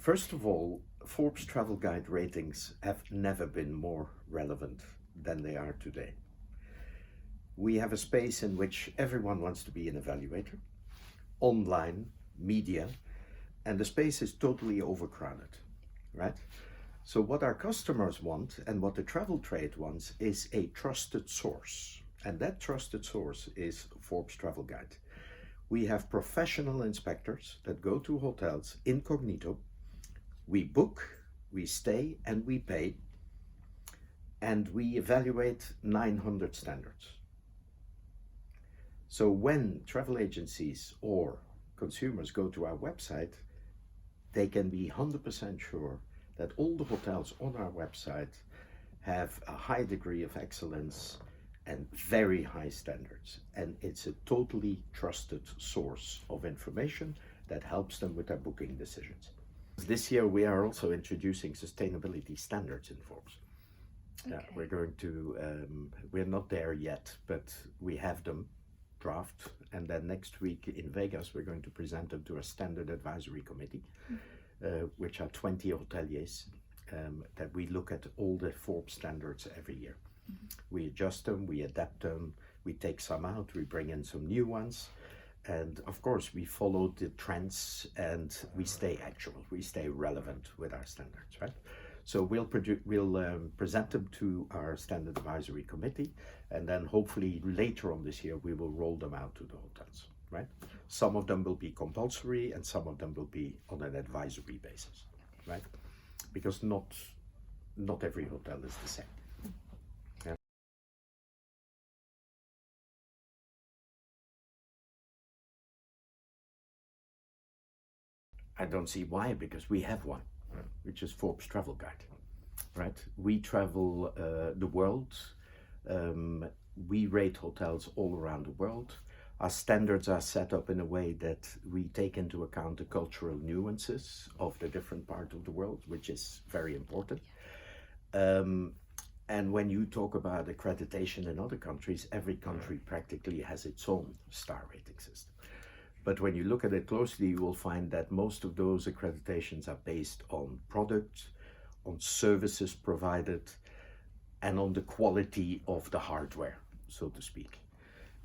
First of all, Forbes Travel Guide ratings have never been more relevant than they are today. We have a space in which everyone wants to be an evaluator, online, media, and the space is totally overcrowded, right? So what our customers want and what the travel trade wants is a trusted source. And that trusted source is Forbes Travel Guide. We have professional inspectors that go to hotels incognito. We book, we stay, and we pay. And we evaluate 900 standards. So when travel agencies or consumers go to our website, they can be 100% sure that all the hotels on our website have a high degree of excellence and very high standards. And it's a totally trusted source of information that helps them with their booking decisions. This year we are also introducing sustainability standards in Forbes. Okay. We're going to, we're not there yet, but we have them draft, and then next week in Vegas we're going to present them to a standard advisory committee, which are 20 hoteliers that we look at all the Forbes standards every year. We adjust them, we adapt them, we take some out, we bring in some new ones, and of course we follow the trends and we stay actual, we stay relevant with our standards, right? So we'll present them to our standard advisory committee, and then hopefully later on this year we will roll them out to the hotels, right? Some of them will be compulsory and some of them will be on an advisory basis, right? Because not every hotel is the same. Yeah. I don't see why, because we have one, which is Forbes Travel Guide, right? We travel the world. We rate hotels all around the world. Our standards are set up in a way that we take into account the cultural nuances of the different parts of the world, which is very important. And when you talk about accreditation in other countries, every country practically has its own star rating system. But when you look at it closely, you will find that most of those accreditations are based on products, on services provided, and on the quality of the hardware, so to speak.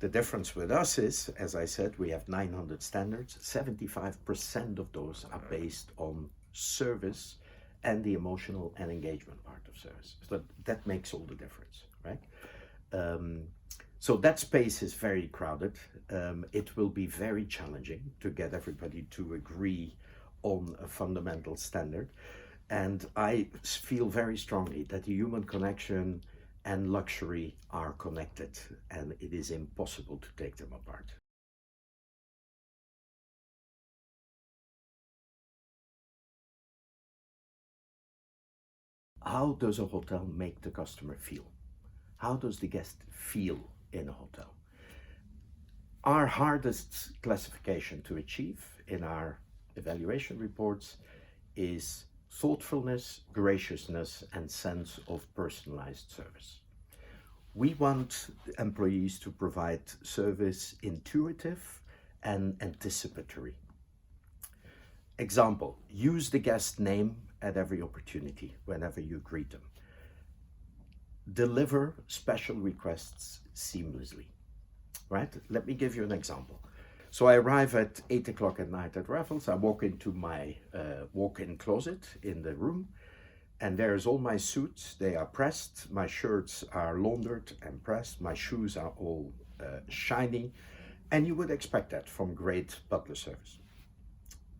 The difference with us is, as I said, we have 900 standards. 75% of those are based on service and the emotional and engagement part of service. So that makes all the difference, right? So that space is very crowded. It will be very challenging to get everybody to agree on a fundamental standard. And I feel very strongly that the human connection and luxury are connected, and it is impossible to take them apart. How does a hotel make the customer feel? How does the guest feel in a hotel? Our hardest classification to achieve in our evaluation reports is thoughtfulness, graciousness, and sense of personalized service. We want employees to provide service intuitive and anticipatory. Example, use the guest name at every opportunity whenever you greet them. Deliver special requests seamlessly, right? Let me give you an example. So I arrive at 8 o'clock at night at Raffles. I walk into my walk-in closet in the room, and there's all my suits. They are pressed. My shirts are laundered and pressed. My shoes are all shiny. And you would expect that from great butler service.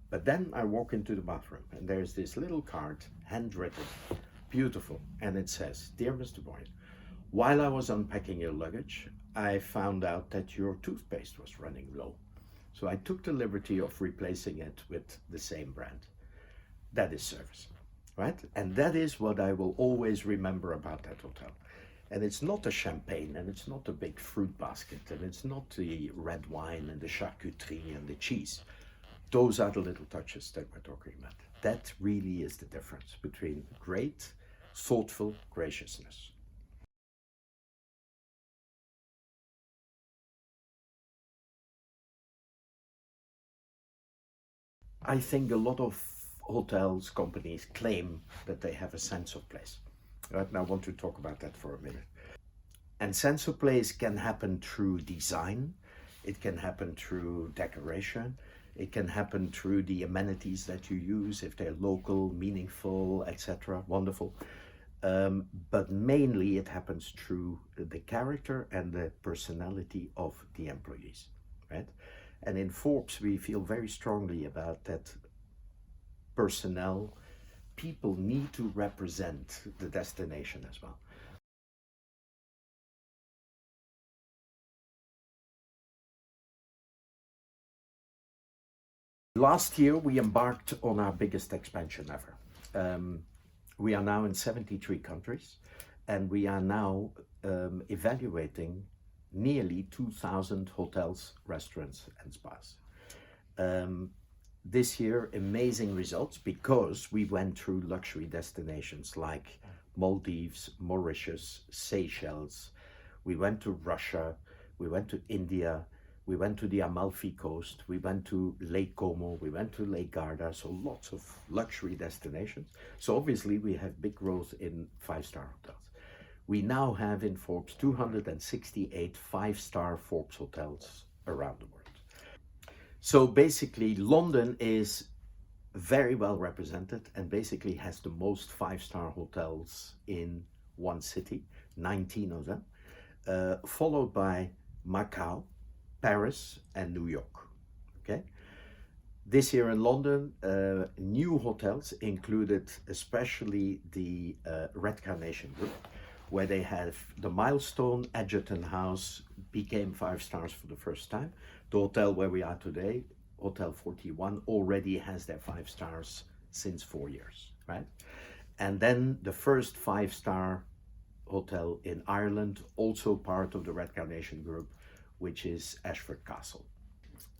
But then I walk into the bathroom, and there's this little card, handwritten, beautiful, and it says, "Dear Mr. Boyen, while I was unpacking your luggage, I found out that your toothpaste was running low. So I took the liberty of replacing it with the same brand." That is service, right? And that is what I will always remember about that hotel. And it's not the champagne, and it's not the big fruit basket, and it's not the red wine and the charcuterie and the cheese. Those are the little touches that we're talking about. That really is the difference between great, thoughtful graciousness. I think a lot of hotels, companies claim that they have a sense of place. Right, now I want to talk about that for a minute. And sense of place can happen through design, it can happen through decoration, it can happen through the amenities that you use, if they're local, meaningful, etc. Wonderful. But mainly it happens through the character and the personality of the employees, right? And in Forbes, we feel very strongly about that personnel. People need to represent the destination as well. Last year, we embarked on our biggest expansion ever. We are now in 73 countries, and we are now evaluating nearly 2,000 hotels, restaurants, and spas. This year, amazing results because we went through luxury destinations like Maldives, Mauritius, Seychelles. We went to Russia, we went to India, we went to the Amalfi Coast, we went to Lake Como, we went to Lake Garda, so lots of luxury destinations. So obviously we have big growth in five-star hotels. We now have in Forbes 268 five-star Forbes hotels around the world. So basically London is very well represented and basically has the most five-star hotels in one city, 19 of them, followed by Macau, Paris, and New York. Okay. This year in London, new hotels included especially the Red Carnation Group, where they have the milestone Edgerton House became 5 stars for the first time. The hotel where we are today, Hotel 41, already has their 5 stars since 4 years, right? And then the first 5-star hotel in Ireland, also part of the Red Carnation Group, which is Ashford Castle.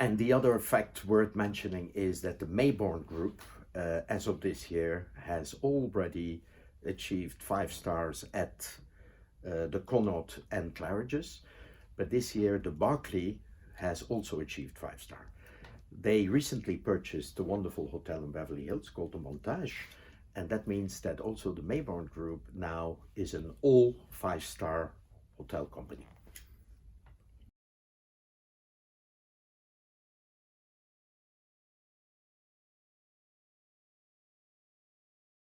And the other fact worth mentioning is that the Mayborn Group, as of this year, has already achieved 5 stars at the Connaught and Claridge's, but this year the Berkeley has also achieved 5 star. They recently purchased the wonderful hotel in Beverly Hills called the Montage, and that means that also the Mayborn Group now is an all 5-star hotel company.